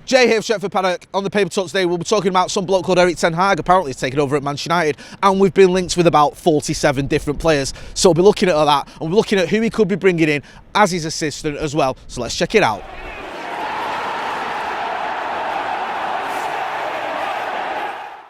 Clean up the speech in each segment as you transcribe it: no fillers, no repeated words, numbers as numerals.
Jay here, Stretford, Paddock. On the Paper Talk today, we'll be talking about some bloke called Erik Ten Hag. Apparently he's taken over at Manchester United, and we've been linked with about 47 different players. So we'll be looking at all that, and we're looking at who he could be bringing in as his assistant as well. So let's check it out.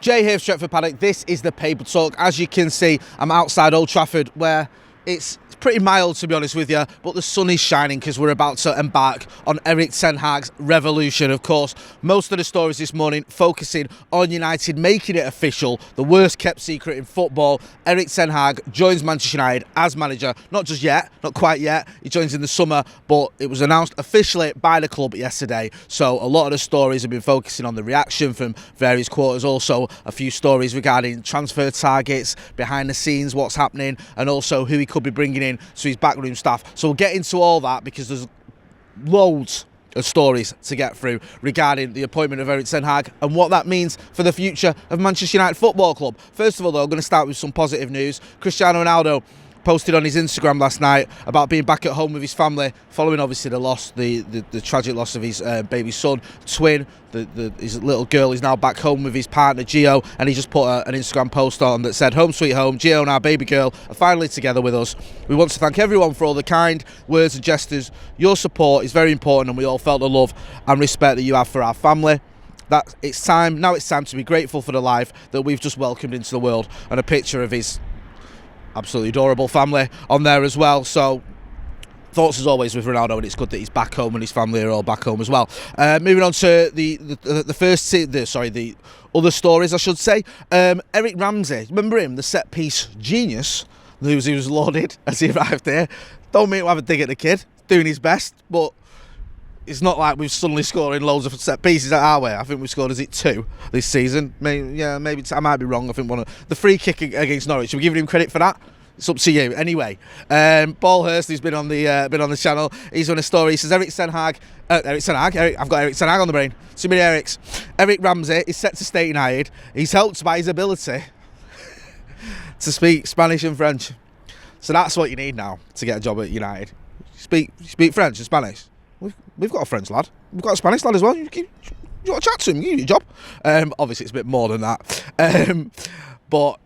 Jay here, Stretford, Paddock. This is the Paper Talk. As you can see, I'm outside Old Trafford, where it's pretty mild, to be honest with you, but the sun is shining because we're about to embark on Erik Ten Hag's revolution. Of course, most of the stories this morning focusing on United making it official, the worst kept secret in football. Erik Ten Hag joins Manchester United as manager, not just yet, not quite yet, he joins in the summer, but it was announced officially by the club yesterday. So a lot of the stories have been focusing on the reaction from various quarters, also a few stories regarding transfer targets, behind the scenes, what's happening, and also who he could be bringing in to his backroom staff. So we'll get into all that because there's loads of stories to get through regarding the appointment of Erik Ten Hag and what that means for the future of Manchester United Football Club. First of all, though, I'm going to start with some positive news. Cristiano Ronaldo posted on his Instagram last night about being back at home with his family following obviously the loss, the tragic loss of his baby son, twin. His little girl is now back home with his partner Gio, and he just put an Instagram post on that said, "Home sweet home, Gio and our baby girl are finally together with us. We want to thank everyone for all the kind words and gestures. Your support is very important, and we all felt the love and respect that you have for our family. Now it's time to be grateful for the life that we've just welcomed into the world." And a picture of his absolutely adorable family on there as well. So thoughts as always with Ronaldo, and it's good that he's back home and his family are all back home as well. Moving on to the other stories, I should say. Eric Ramsey, remember him, the set piece genius, he was lauded as he arrived there. Don't mean to have a dig at the kid, doing his best, but it's not like we've suddenly scoring loads of set pieces at our way. I think we've scored, is it 2 this season? Maybe I might be wrong. I think the free kick against Norwich. Should we give him credit for that? It's up to you. Anyway, Paul Hurst, who's been on the channel, he's on a story. He says I've got Erik Ten Hag on the brain. Too many Erics. Erik Ramsey is set to stay at United. He's helped by his ability to speak Spanish and French. So that's what you need now to get a job at United. Speak French and Spanish. We've got a French lad. We've got a Spanish lad as well. You got to chat to him. You do your job. Obviously, it's a bit more than that. But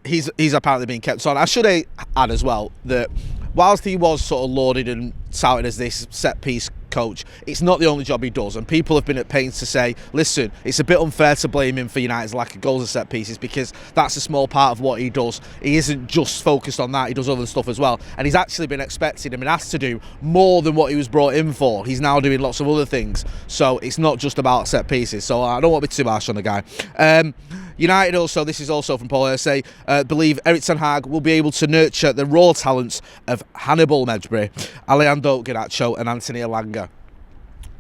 he's apparently being kept on. I should add as well that whilst he was sort of lauded and touted as this set-piece coach, it's not the only job he does, and people have been at pains to say, listen, it's a bit unfair to blame him for United's lack of goals and set pieces because that's a small part of what he does. He isn't just focused on that, he does other stuff as well, and he's actually been expected and asked to do more than what he was brought in for. He's now doing lots of other things, so it's not just about set pieces, so I don't want to be too harsh on the guy. United also, this is also from Paul Hurst, believe Erik Ten Hag will be able to nurture the raw talents of Hannibal Mejbri, Alejandro Garnacho and Antony of Ajax.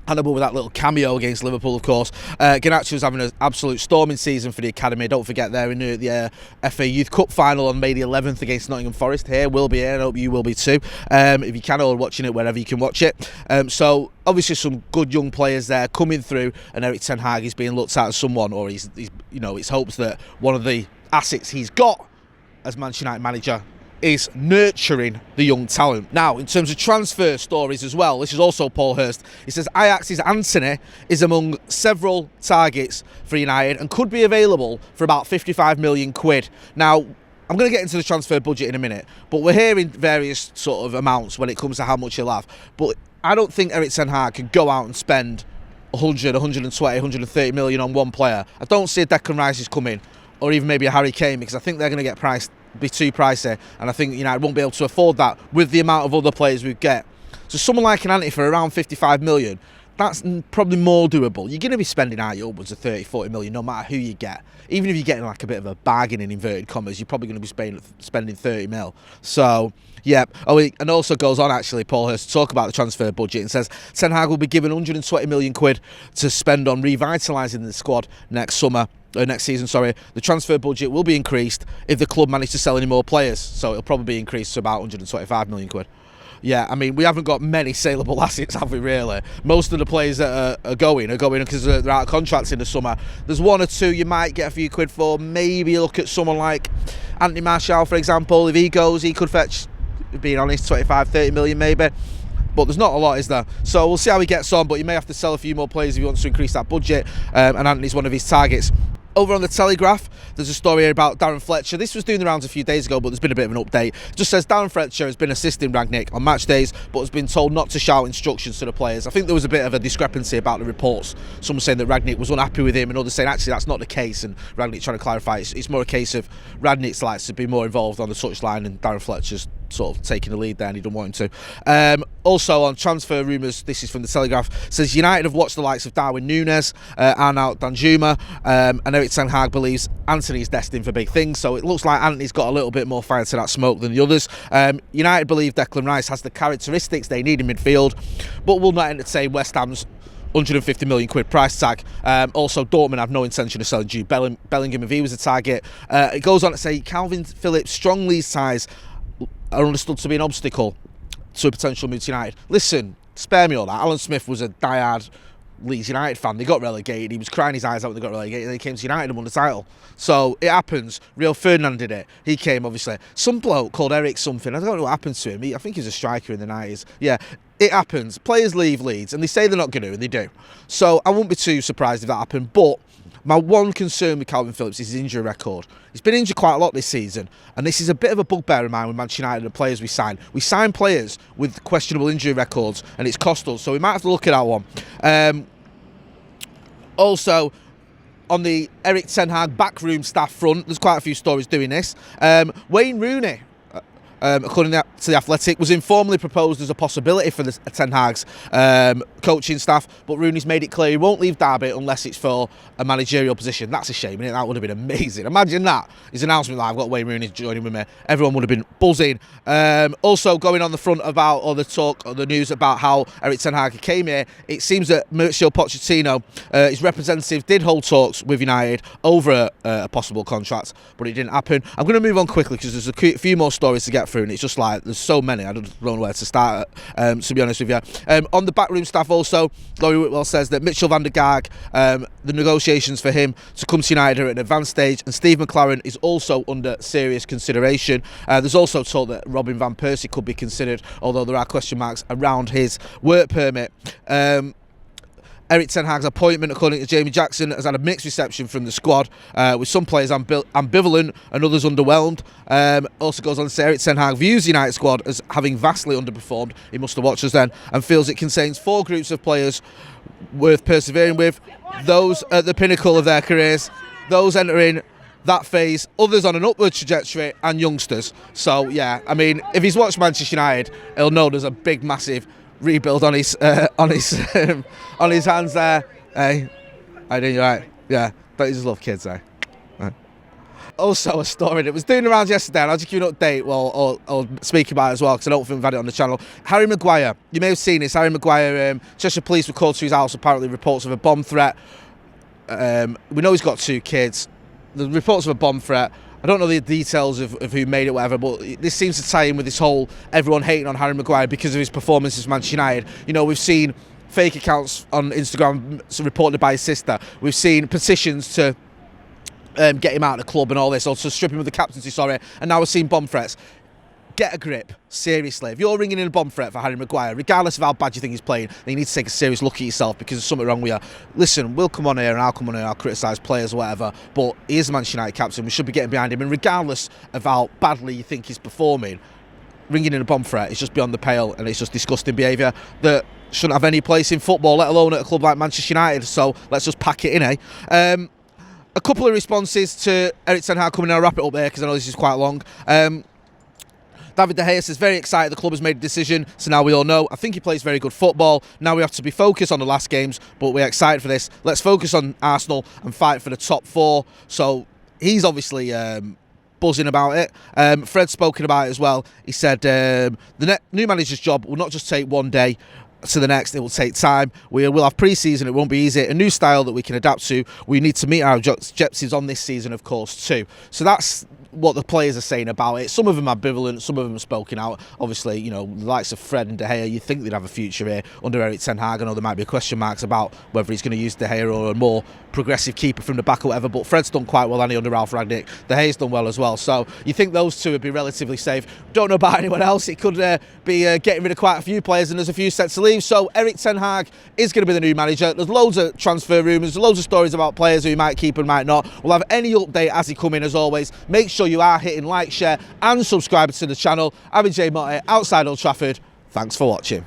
Hannibal with that little cameo against Liverpool, of course. Garnacho's having an absolute storming season for the academy. Don't forget they're in the FA Youth Cup final on May the 11th against Nottingham Forest. We'll be here, and I hope you will be too. If you can, or watching it wherever you can watch it. So obviously some good young players there coming through, and Erik Ten Hag is being looked at as someone, or he's it's hopes that one of the assets he's got as Manchester United manager is nurturing the young talent. Now, in terms of transfer stories as well, this is also Paul Hurst. He says Ajax's Antony is among several targets for United and could be available for about 55 million quid. Now, I'm going to get into the transfer budget in a minute, but we're hearing various sort of amounts when it comes to how much he'll have. But I don't think Erik Ten Hag can go out and spend 100, 120, 130 million on one player. I don't see a Declan Rice coming, or even maybe a Harry Kane, because I think they're going to be too pricey, and I think United won't be able to afford that with the amount of other players we get. So someone like an Antony for around 55 million, that's probably more doable. You're going to be spending out upwards of 30, 40 million no matter who you get. Even if you're getting like a bit of a bargain in inverted commas, you're probably going to be spending 30 mil. So, yeah. Oh, and also goes on actually, Paul Hurst, to talk about the transfer budget and says Ten Hag will be given 120 million quid to spend on revitalising the squad next season. The transfer budget will be increased if the club manage to sell any more players, so it'll probably be increased to about 125 million quid. Yeah, I mean, we haven't got many saleable assets, have we, really? Most of the players that are going because they're out of contracts in the summer. There's one or two you might get a few quid for. Maybe look at someone like Anthony Martial, for example. If he goes, he could fetch, being honest, 25, 30 million maybe. but there's not a lot, is there? So we'll see how he gets on, but he may have to sell a few more players if he wants to increase that budget, and Antony's one of his targets. Over on the Telegraph, there's a story here about Darren Fletcher. This was doing the rounds a few days ago, but there's been a bit of an update. It just says Darren Fletcher has been assisting Rangnick on match days, but has been told not to shout instructions to the players. I think there was a bit of a discrepancy about the reports. Some were saying that Rangnick was unhappy with him, and others saying actually that's not the case, and Rangnick trying to clarify it's more a case of Rangnick likes to be more involved on the touchline, and Darren Fletcher's sort of taking the lead there, and he doesn't want him to. Also on transfer rumours, this is from the Telegraph, says United have watched the likes of Darwin Núñez, Arnaut Danjuma, and Erik Ten Hag believes Antony is destined for big things, so it looks like Antony's got a little bit more fire to that smoke than the others. United believe Declan Rice has the characteristics they need in midfield, but will not entertain West Ham's 150 million quid price tag. Also, Dortmund have no intention of selling Jude Bellingham if he was a target. It goes on to say Calvin Phillips' strong league ties are understood to be an obstacle to a potential move to United. Listen, spare me all that. Alan Smith was a diehard Leeds United fan. They got relegated. He was crying his eyes out when they got relegated, and then he came to United and won the title. So it happens. Rio Ferdinand did it. He came, obviously. Some bloke called Eric something. I don't know what happened to him. I think he was a striker in the 90s. Yeah, it happens. Players leave Leeds, and they say they're not going to, and they do. So I wouldn't be too surprised if that happened. But my one concern with Calvin Phillips is his injury record. He's been injured quite a lot this season, and this is a bit of a bugbear of mine with Manchester United and the players we sign. We sign players with questionable injury records, and it's cost us, so we might have to look at that one. Also, on the Erik Ten Hag backroom staff front, there's quite a few stories doing this. Wayne Rooney, according to The Athletic, was informally proposed as a possibility for the Ten Hag's coaching staff, but Rooney's made it clear he won't leave Derby unless it's for a managerial position. That's a shame, isn't it? That would have been amazing. Imagine that. His announcement that I've got Wayne Rooney joining with me. Everyone would have been buzzing. Also, going on the front about all the talk or the news about how Erik Ten Hag came here, it seems that Mauricio Pochettino, his representative, did hold talks with United over a possible contract, but it didn't happen. I'm going to move on quickly because there's a few more stories to get through, and it's just like there's so many I don't know where to start to be honest with you. On the backroom staff also, Laurie Whitwell says that Mitchell van der Gaag, the negotiations for him to come to United are at an advanced stage, and Steve McLaren is also under serious consideration. There's also talk that Robin van Persie could be considered, although there are question marks around his work permit. Erik Ten Hag's appointment, according to Jamie Jackson, has had a mixed reception from the squad, with some players ambivalent and others underwhelmed. Also goes on to say Erik Ten Hag views the United squad as having vastly underperformed. He must have watched us then, and feels it contains 4 groups of players worth persevering with: those at the pinnacle of their careers, those entering that phase, others on an upward trajectory, and youngsters. So yeah, I mean, if he's watched Manchester United, he'll know there's a big, massive rebuild on his hands there. Hey, I think you're right. Yeah, don't you just love kids, eh? Right. Also, a story that was doing the rounds yesterday, and I'll just give you an update or speak about it as well, because I don't think we've had it on the channel. Harry Maguire, you may have seen this. Harry Maguire, Cheshire Police were called to his house, apparently reports of a bomb threat. We know he's got 2 kids. The reports of a bomb threat. I don't know the details of who made it, whatever, but this seems to tie in with this whole everyone hating on Harry Maguire because of his performances for Manchester United. You know, we've seen fake accounts on Instagram reported by his sister. We've seen petitions to get him out of the club and all this, or to strip him of the captaincy, and now we're seeing bomb threats. Get a grip, seriously. If you're ringing in a bomb threat for Harry Maguire, regardless of how bad you think he's playing, then you need to take a serious look at yourself, because there's something wrong with you. Listen, we'll come on here and I'll come on here and I'll criticise players or whatever, but he is the Manchester United captain. We should be getting behind him, and regardless of how badly you think he's performing, ringing in a bomb threat is just beyond the pale, and it's just disgusting behaviour that shouldn't have any place in football, let alone at a club like Manchester United. So let's just pack it in, eh? A couple of responses to Erik Ten Hag coming in. I'll wrap it up there because I know this is quite long. David De Gea says, very excited the club has made a decision, so now we all know. I think he plays very good football. Now we have to be focused on the last games, but we're excited for this. Let's focus on Arsenal and fight for the top 4. So he's obviously buzzing about it. Fred's spoken about it as well. He said the new manager's job will not just take one day to the next, it will take time. We will have pre-season, it won't be easy. A new style that we can adapt to. We need to meet our objectives on this season, of course, too. So that's what the players are saying about it. Some of them are ambivalent, some of them are spoken out. Obviously, you know, the likes of Fred and De Gea, you think they'd have a future here under Erik Ten Hag. I know there might be question marks about whether he's going to use De Gea or a more progressive keeper from the back or whatever, but Fred's done quite well, under Ralph Rangnick. De Gea's done well as well, so you think those two would be relatively safe. Don't know about anyone else. It could be getting rid of quite a few players, and there's a few set to leave. So Erik Ten Hag is going to be the new manager. There's loads of transfer rumours, loads of stories about players who he might keep and might not. We'll have any update as he come in, as always. Make sure you are hitting like, share and subscribe to the channel. I'm Motty, outside Old Trafford. Thanks for watching.